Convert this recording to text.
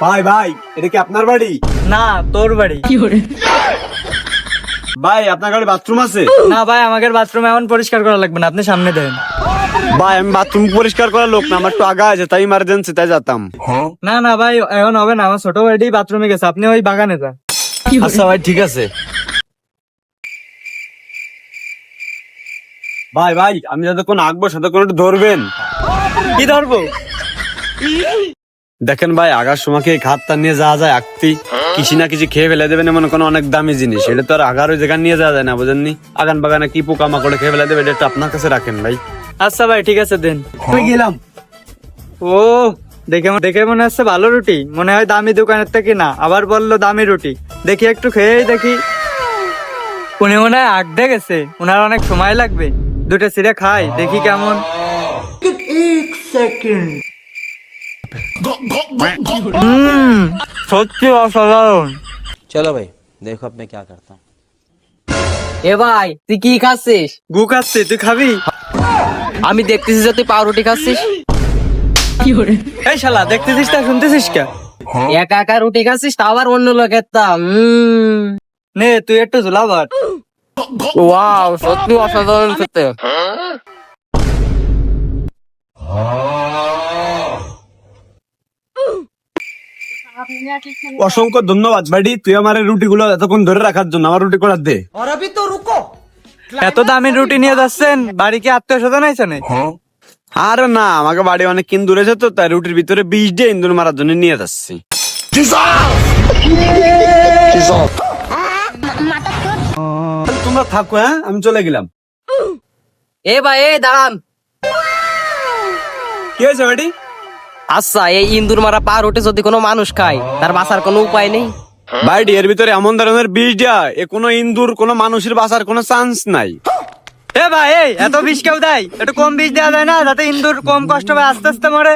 ভাই ভাই, এটা কি আপনার বাড়ি? না, তোর বাড়ি। ভাই আপনার গাড়ি বাথরুম আছে? না ভাই, আমাদের বাথরুম এখন পরিষ্কার করা লাগবে না, আপনি সামনে দেন। ভাই আমি বাথরুম পরিষ্কার করার লোক না, আমার একটু আগা আছে, তাই ইমার্জেন্সি তাই যেতাম। না না ভাই, এখন হবে না, আমার ছোট ভাইটি বাথরুমে গেছে, আপনি ওই বাগানে যান। আচ্ছা ভাই ঠিক আছে। ভাই ভাই, আমি যতক্ষণ আঁকবো ততক্ষণ একটু ধরবেন। কি ধরবো? দেখেন ভাই, আগার সময় এই খাতটা নিয়ে যাওয়া যায় আঁকতি, কিছু না কিছু খেয়ে ফেলে দেবেন, এমন কোনো অনেক দামি জিনিস, এটা তো আর আগার ওই জায়গায় নিয়ে যাওয়া যায় না, বুঝেননি? আগান বাগানে কি পোকা মাকড়ে খেয়ে ফেলে দেবে, এটা একটু আপনার কাছে রাখেন ভাই। আচ্ছা ভাই ঠিক আছে, দেন। আমি গেলাম। ও, দেখে দেখে মনে হচ্ছে ভালো রুটি, মনে হয় দামি দোকানের থেকে না, আবার বললো দামি রুটি। দেখি একটু খেয়েই দেখি। উনি মনে হয় আগ দিয়ে গেছে, ওনার অনেক সময় লাগবে, দুটো ছিঁড়ে খাই দেখি কেমন। সত্যি অসাধারণ। चलो भाई देखो अब मैं क्या करता हूँ। এ ভাই, তুই কি খাচ্ছিস? গু খাচ্ছি, তুই খাবি? আমি দেখতেছি যে তুই পাউরুটি খাচ্ছিস। এই শালা, দেখতেছিস তা শুনতেছিস কে? একা একা রুটি খাচ্ছিস, তা আবার অন্য লোকের তা। নে তুই একটু ঝুলাবার। ওয়াও, সত্যি অসাধারণ খেতে। অসংখ্য ধন্যবাদ বাড়ি, তুই আমার রুটি গুলো এতক্ষণ ধরে রাখার জন্য। আমার রুটি করার দে। এত দামি রুটি নিয়ে যাচ্ছেন, বাড়ি কি আত্মীয় স্বজন আইছে না? আর না, আমাকে বাড়ি অনেক ইন্দুর এসে তো, তাই রুটির ভিতরে 20 দিয়ে ইন্দুর মারার জন্য নিয়ে যাচ্ছি। তোমরা থাকো, হ্যাঁ আমি চলে গেলাম। এ ভাই, এ দাঁড়ান। কি হয়েছে বাড়ি? আচ্ছা, এই ইন্দুর মারা পাউরুটি যদি কোনো মানুষ খায়, তার বাঁচার কোনো উপায় নেই? বাড়ি এর ভিতরে এমন ধরনের বিষ দেয়া, এ কোনো ইন্দুর কোনো মানুষের বাঁচার কোনো চান্স নাই। এ ভাই, এই এত বিষ কেউ দেয়? একটু কম বিষ দেওয়া যায় না, যাতে ইন্দুর কম কষ্ট পায়, আস্তে আস্তে মরে।